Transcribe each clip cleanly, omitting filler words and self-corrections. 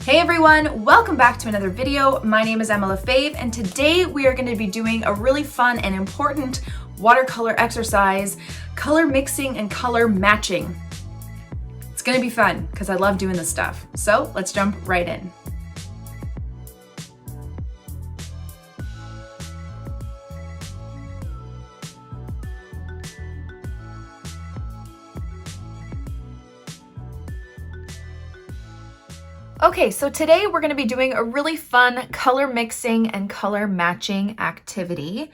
Hey everyone, welcome back to another video. My name is Emma Lefebvre, and today we are going to be doing a really fun and important watercolor exercise, color mixing and color matching. It's going to be fun because I love doing this stuff. So let's jump right in. Okay, so today we're going to be doing a really fun color mixing and color matching activity.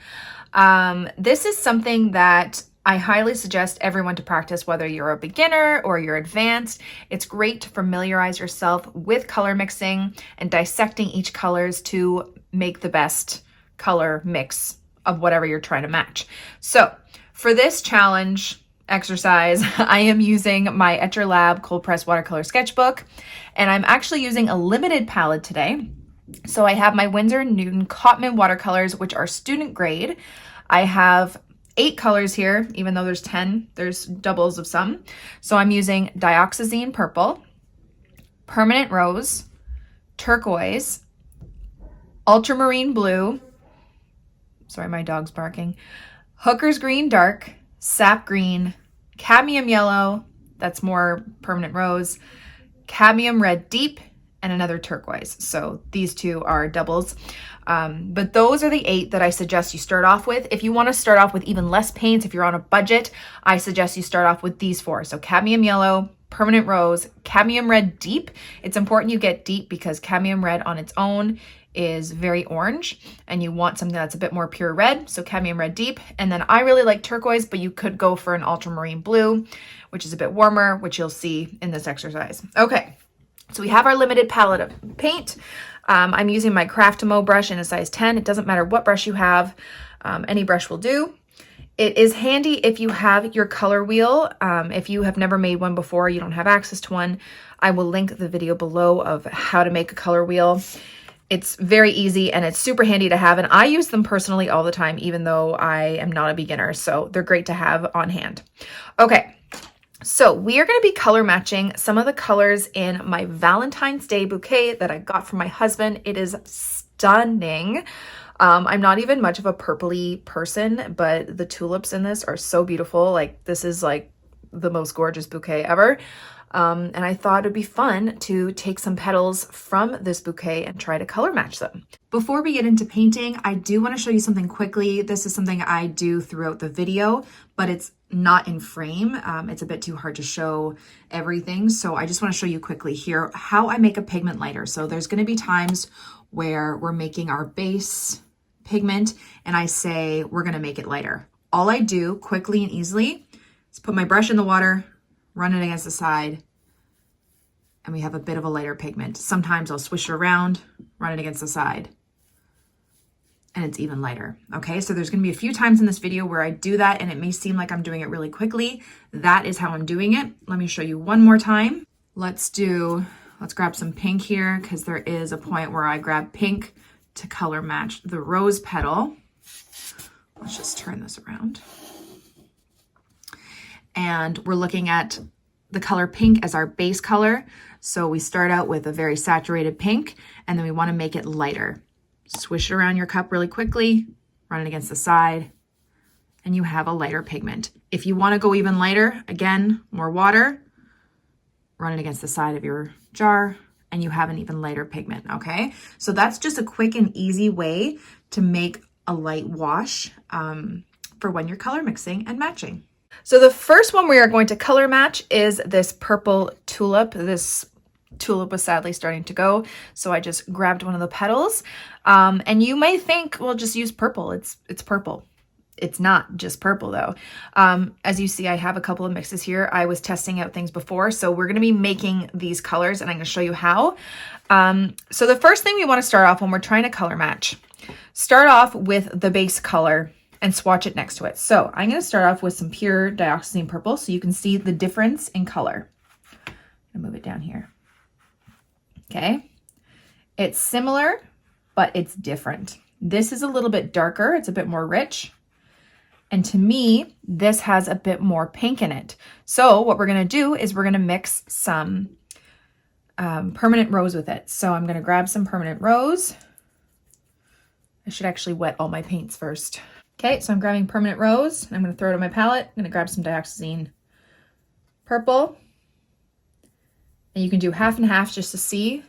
This is something that I highly suggest everyone to practice, whether you're a beginner or you're advanced. It's great to familiarize yourself with color mixing and dissecting each colors to make the best color mix of whatever you're trying to match. So for this challenge exercise, I am using my Etchr Lab cold press watercolor sketchbook, and I'm actually using a limited palette today. So I have my Winsor Newton COTMAN watercolors, which are student grade. I have 8 colors here, even though there's 10, there's doubles of some. So I'm using dioxazine purple, permanent rose, turquoise, ultramarine blue, sorry, my dog's barking, hooker's green dark, sap green, cadmium yellow, that's more permanent rose, cadmium red deep, and another turquoise. So these two are doubles. But those are the 8 that I suggest you start off with. If you want to start off with even less paints, if you're on a budget, I suggest you start off with these 4. So cadmium yellow, permanent rose, cadmium red deep. It's important you get deep because cadmium red on its own is very orange and you want something that's a bit more pure red, so cadmium red deep. And then I really like turquoise, but you could go for an ultramarine blue, which is a bit warmer, which you'll see in this exercise. Okay, so we have our limited palette of paint. I'm using my Craftamo brush in a size 10. It doesn't matter what brush you have, any brush will do. It is handy if you have your color wheel. If you have never made one before, you don't have access to one, I will link the video below of how to make a color wheel. It's very easy and it's super handy to have, and I use them personally all the time, even though I am not a beginner, so they're great to have on hand. Okay, so we are going to be color matching some of the colors in my Valentine's Day bouquet that I got from my husband. It is stunning. I'm not even much of a purpley person, but the tulips in this are so beautiful. Like, this is like the most gorgeous bouquet ever. And I thought it'd be fun to take some petals from this bouquet and try to color match them. Before we get into painting, I do want to show you something quickly. This is something I do throughout the video, but it's not in frame. It's a bit too hard to show everything. So I just want to show you quickly here how I make a pigment lighter. So there's going to be times where we're making our base pigment and I say we're going to make it lighter. All I do quickly and easily is put my brush in the water, run it against the side, and we have a bit of a lighter pigment. Sometimes I'll swish it around, run it against the side, and it's even lighter. Okay, so there's gonna be a few times in this video where I do that and it may seem like I'm doing it really quickly. That is how I'm doing it. Let me show you one more time. Let's grab some pink here because there is a point where I grab pink to color match the rose petal. Let's just turn this around. And we're looking at the color pink as our base color. So we start out with a very saturated pink, and then we want to make it lighter. Swish it around your cup really quickly, run it against the side, and you have a lighter pigment. If you want to go even lighter, again, more water, run it against the side of your jar, and you have an even lighter pigment, okay? So that's just a quick and easy way to make a light wash for when you're color mixing and matching. So the first one we are going to color match is this purple tulip. This tulip was sadly starting to go, so I just grabbed one of the petals. And you may think, well, just use purple. It's purple. It's not just purple though. As you see, I have a couple of mixes here. I was testing out things before, so we're going to be making these colors, and I'm going to show you how. So the first thing we want to start off when we're trying to color match, start off with the base color and swatch it next to it. So I'm going to start off with some pure dioxazine purple so you can see the difference in color. I'm going to move it down here. Okay. It's similar, but it's different. This is a little bit darker. It's a bit more rich. And to me, this has a bit more pink in it. So what we're going to do is we're going to mix some permanent rose with it. So I'm going to grab some permanent rose. I should actually wet all my paints first. Okay, so I'm grabbing permanent rose. I'm going to throw it on my palette. I'm going to grab some dioxazine purple. And you can do half and half just to see.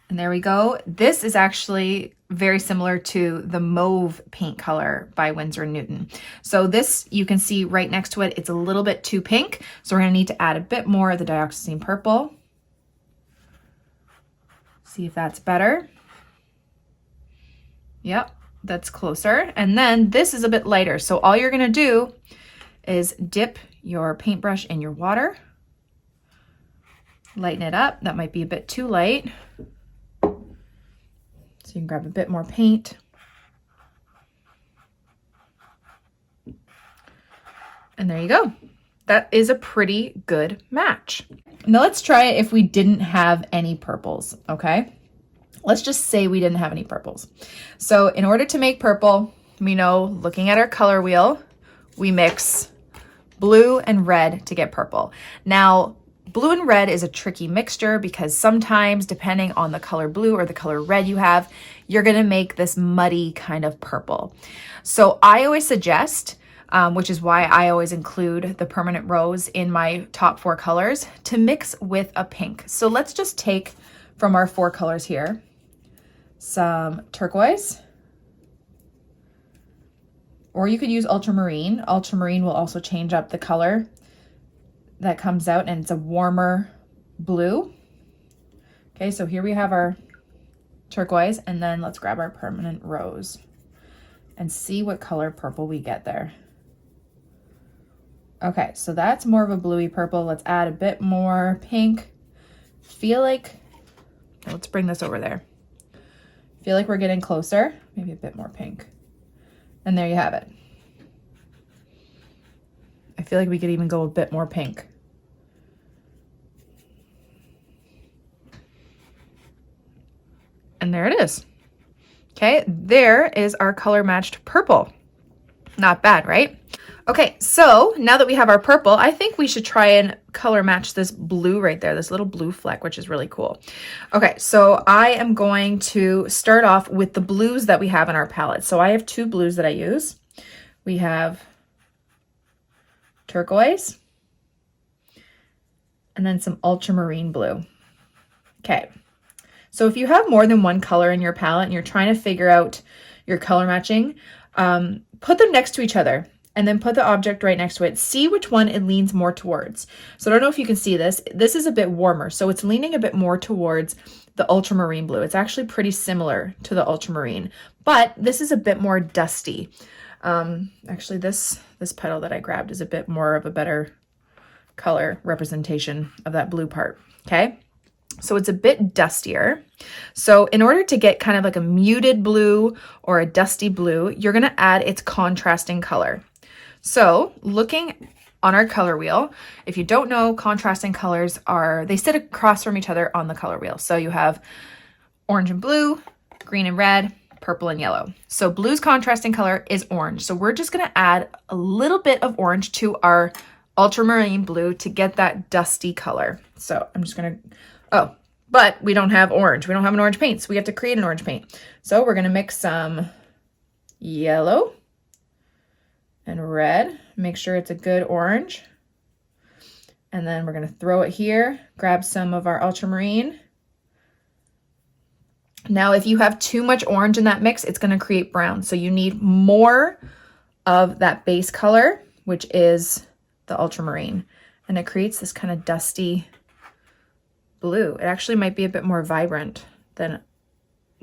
And there we go. This is actually very similar to the mauve paint color by Winsor & Newton. So this, you can see right next to it, it's a little bit too pink. So we're gonna need to add a bit more of the dioxazine purple. See if that's better. Yep, that's closer. And then this is a bit lighter. So all you're gonna do is dip your paintbrush in your water. Lighten it up. That might be a bit too light. So you can grab a bit more paint. And there you go. That is a pretty good match. Now let's try it if we didn't have any purples, okay? Let's just say we didn't have any purples. So in order to make purple, we know, looking at our color wheel, we mix blue and red to get purple. Now, blue and red is a tricky mixture because sometimes, depending on the color blue or the color red you have, you're gonna make this muddy kind of purple. So I always suggest, which is why I always include the permanent rose in my top 4 colors, to mix with a pink. So let's just take from our 4 colors here, some turquoise, or you could use ultramarine. Ultramarine will also change up the color that comes out, and it's a warmer blue. Okay, so here we have our turquoise, and then let's grab our permanent rose and see what color purple we get there. Okay, so that's more of a bluey purple. Let's add a bit more pink. Feel like, let's bring this over there. Feel like we're getting closer, maybe a bit more pink. And there you have it. I feel like we could even go a bit more pink. And there it is. Okay, there is our color matched purple. Not bad, right? Okay, so now that we have our purple, I think we should try and color match this blue right there, this little blue fleck, which is really cool. Okay, so I am going to start off with the blues that we have in our palette. So I have 2 blues that I use. We have turquoise and then some ultramarine blue. Okay, so if you have more than one color in your palette and you're trying to figure out your color matching, put them next to each other and then put the object right next to it. See which one it leans more towards. So I don't know if you can see this. This is a bit warmer, so it's leaning a bit more towards the ultramarine blue. It's actually pretty similar to the ultramarine, but this is a bit more dusty. Actually, this petal that I grabbed is a bit more of a better color representation of that blue part, okay? So it's a bit dustier. So in order to get kind of like a muted blue or a dusty blue, you're gonna add its contrasting color. So looking on our color wheel, if you don't know, contrasting colors they sit across from each other on the color wheel. So you have orange and blue, green and red, purple and yellow. So blue's contrasting color is orange. So we're just gonna add a little bit of orange to our ultramarine blue to get that dusty color. So I'm just gonna, oh, but we don't have orange. We don't have an orange paint, so we have to create an orange paint. So we're gonna mix some yellow and red. Make sure it's a good orange. And then we're gonna throw it here, grab some of our ultramarine. Now, if you have too much orange in that mix, it's gonna create brown. So you need more of that base color, which is the ultramarine. And it creates this kind of dusty blue. It actually might be a bit more vibrant than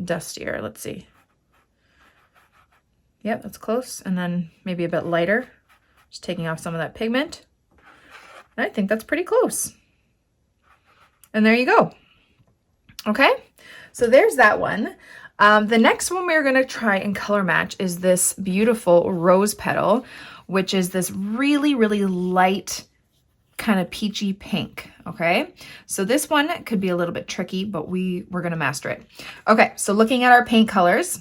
dustier. Let's see. Yep, that's close. And then maybe a bit lighter, just taking off some of that pigment. And I think that's pretty close. And there you go. Okay, so there's that one. The next one we're gonna try and color match is this beautiful rose petal, which is this really, really light kind of peachy pink, okay? So this one could be a little bit tricky, but we're gonna master it. Okay, so looking at our paint colors,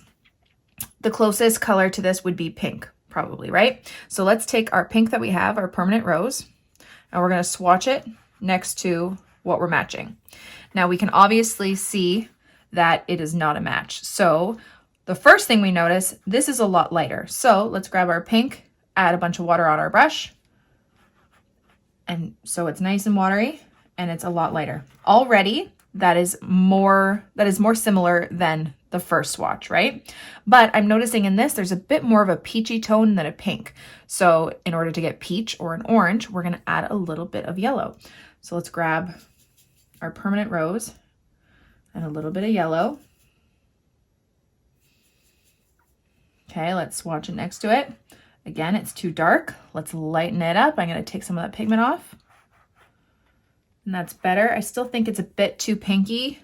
the closest color to this would be pink, probably, right? So let's take our pink that we have, our permanent rose, and we're gonna swatch it next to what we're matching. Now we can obviously see that it is not a match. So the first thing we notice, this is a lot lighter. So let's grab our pink, add a bunch of water on our brush. And so it's nice and watery and it's a lot lighter. Already that is more similar than the first swatch, right? But I'm noticing in this, there's a bit more of a peachy tone than a pink. So in order to get peach or an orange, we're gonna add a little bit of yellow. So let's grab our permanent rose and a little bit of yellow. Okay, let's swatch it next to it. Again, it's too dark. Let's lighten it up. I'm gonna take some of that pigment off. And that's better. I still think it's a bit too pinky.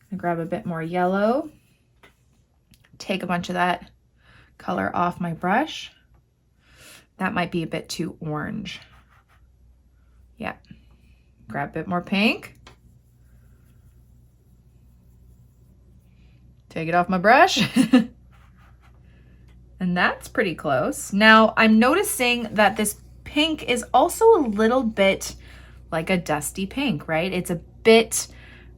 I'm gonna grab a bit more yellow. Take a bunch of that color off my brush. That might be a bit too orange. Yeah. Grab a bit more pink. Take it off my brush. And that's pretty close. Now I'm noticing that this pink is also a little bit like a dusty pink, right? It's a bit,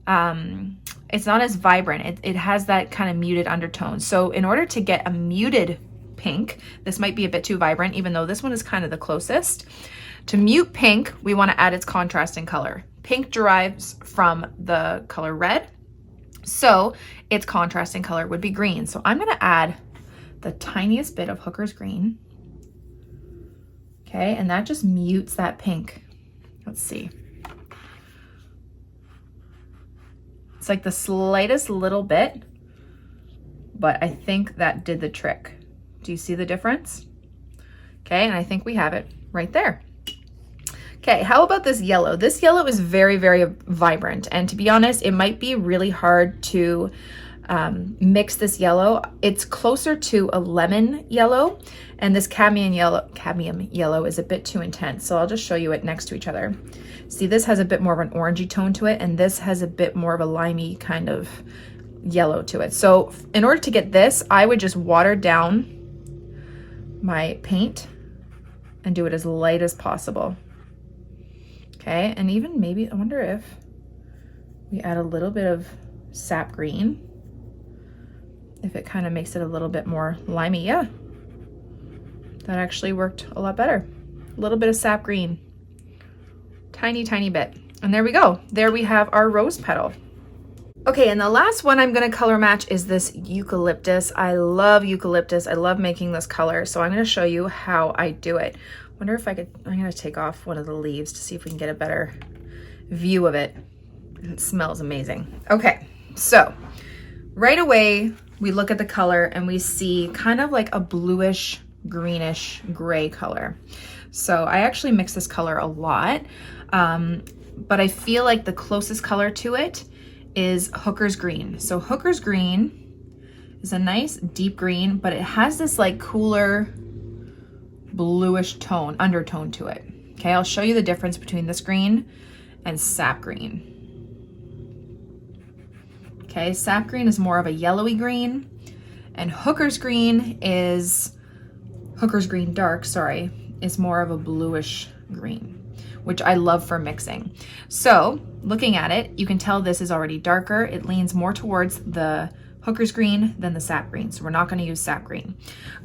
it's not as vibrant. It has that kind of muted undertone. So in order to get a muted pink, this might be a bit too vibrant, even though this one is kind of the closest. To mute pink, we want to add its contrasting color. Pink derives from the color red. So its contrasting color would be green. So I'm going to add the tiniest bit of Hooker's green. Okay, and that just mutes that pink. Let's see. It's like the slightest little bit, but I think that did the trick. Do you see the difference? Okay, and I think we have it right there. Okay, how about this yellow? This yellow is very, very vibrant. And to be honest, it might be really hard to mix this yellow. It's closer to a lemon yellow, and this cadmium yellow is a bit too intense. So I'll just show you it next to each other. See, this has a bit more of an orangey tone to it, and this has a bit more of a limey kind of yellow to it. So in order to get this, I would just water down my paint and do it as light as possible. Okay, and even maybe, I wonder if we add a little bit of sap green, if it kind of makes it a little bit more limey. Yeah, that actually worked a lot better. A little bit of sap green, tiny, tiny bit. And there we go. There we have our rose petal. Okay, and the last one I'm gonna color match is this eucalyptus. I love eucalyptus. I love making this color. So I'm gonna show you how I do it. Wonder if I could, I'm gonna take off one of the leaves to see if we can get a better view of it. It smells amazing. Okay, so right away, we look at the color and we see kind of like a bluish, greenish, gray color. So I actually mix this color a lot, but I feel like the closest color to it is Hooker's green. So Hooker's green is a nice deep green, but it has this like cooler, bluish tone, undertone to it. Okay, I'll show you the difference between this green and sap green. Okay, sap green is more of a yellowy green, and Hooker's green dark, sorry, is more of a bluish green, which I love for mixing. So looking at it, you can tell this is already darker. It leans more towards the Hooker's green than the sap green. So we're not gonna use sap green.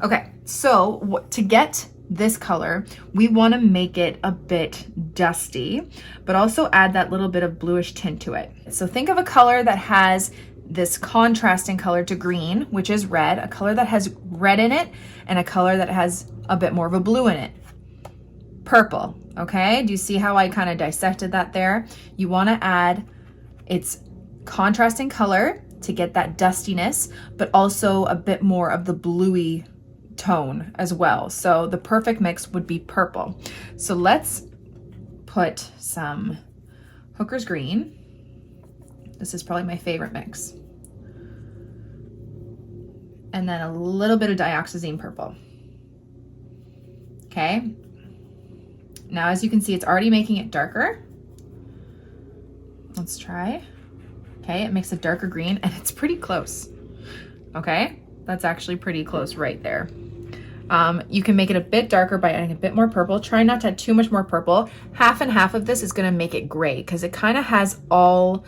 Okay, so to get this color, we want to make it a bit dusty, but also add that little bit of bluish tint to it. So think of a color that has this contrasting color to green, which is red, a color that has red in it, and a color that has a bit more of a blue in it. Purple, okay? Do you see how I kind of dissected that there? You want to add its contrasting color to get that dustiness, but also a bit more of the bluey tone as well. So the perfect mix would be purple. So let's put some Hooker's green. This is probably my favorite mix. And then a little bit of dioxazine purple. Okay. Now, as you can see, it's already making it darker. Let's try. Okay, it makes a darker green and it's pretty close. Okay, that's actually pretty close right there. You can make it a bit darker by adding a bit more purple. Try not to add too much more purple. Half and half of this is gonna make it gray because it kind of has all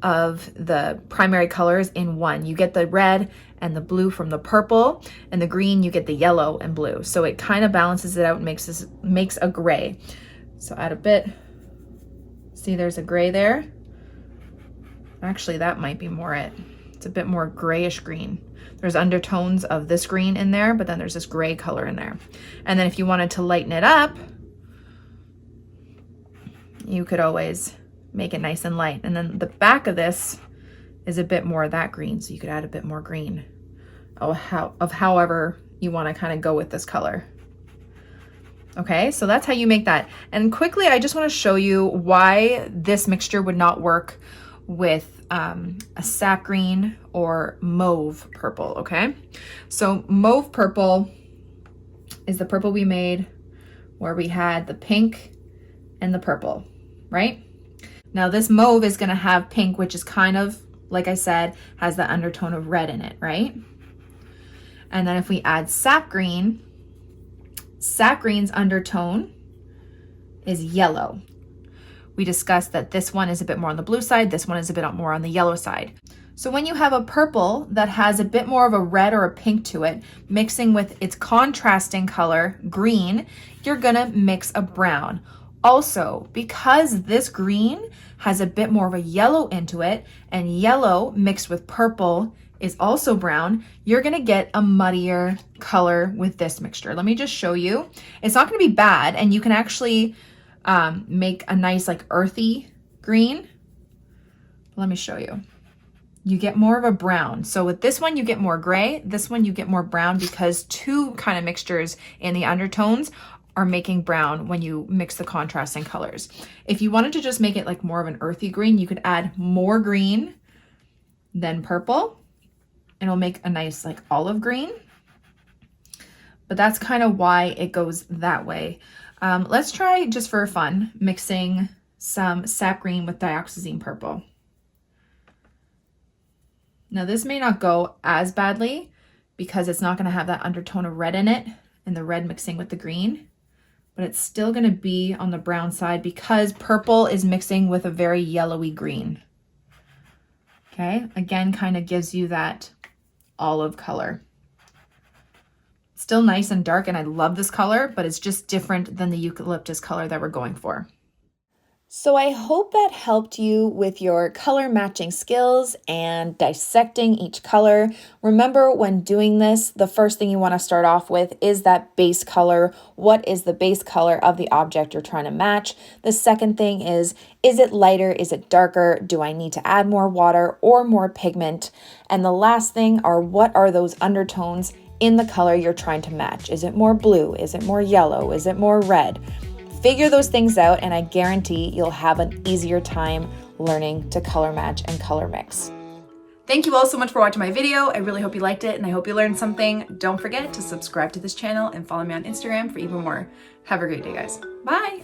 of the primary colors in one. You get the red and the blue from the purple, and the green you get the yellow and blue. So it kind of balances it out and makes a gray. So add a bit. See, there's a gray there. Actually, that might be more it. It's a bit more grayish green. There's undertones of this green in there, but then there's this gray color in there. And then if you wanted to lighten it up, you could always make it nice and light. And then the back of this is a bit more of that green, so you could add a bit more green of however you want to kind of go with this color. Okay, so that's how you make that. And quickly, I just want to show you why this mixture would not work with a sap green or mauve purple, okay? So mauve purple is the purple we made where we had the pink and the purple, right? Now this mauve is gonna have pink, which is kind of, like I said, has the undertone of red in it, right? And then if we add sap green's undertone is yellow. We discussed that this one is a bit more on the blue side, this one is a bit more on the yellow side. So when you have a purple that has a bit more of a red or a pink to it, mixing with its contrasting color, green, you're gonna mix a brown. Also, because this green has a bit more of a yellow into it, and yellow mixed with purple is also brown, you're gonna get a muddier color with this mixture. Let me just show you. It's not gonna be bad, and you can actually make a nice like earthy green. Let me show you. You get more of a brown. So with this one, you get more gray. This one, you get more brown because two kind of mixtures in the undertones are making brown when you mix the contrasting colors. If you wanted to just make it like more of an earthy green, you could add more green than purple, and it'll make a nice like olive green. But that's kind of why it goes that way. Let's try, just for fun, mixing some sap green with dioxazine purple. Now this may not go as badly because it's not going to have that undertone of red in it and the red mixing with the green, but it's still going to be on the brown side because purple is mixing with a very yellowy green. Okay, again, kind of gives you that olive color. Still nice and dark, and I love this color, but it's just different than the eucalyptus color that we're going for. So I hope that helped you with your color matching skills and dissecting each color. Remember, when doing this, the first thing you want to start off with is that base color. What is the base color of the object you're trying to match? The second thing is it lighter? Is it darker? Do I need to add more water or more pigment? And the last thing are, what are those undertones in the color you're trying to match? Is it more blue? Is it more yellow? Is it more red? Figure those things out, and I guarantee you'll have an easier time learning to color match and color mix. Thank you all so much for watching my video. I really hope you liked it, and I hope you learned something. Don't forget to subscribe to this channel and follow me on Instagram for even more. Have a great day, guys. Bye.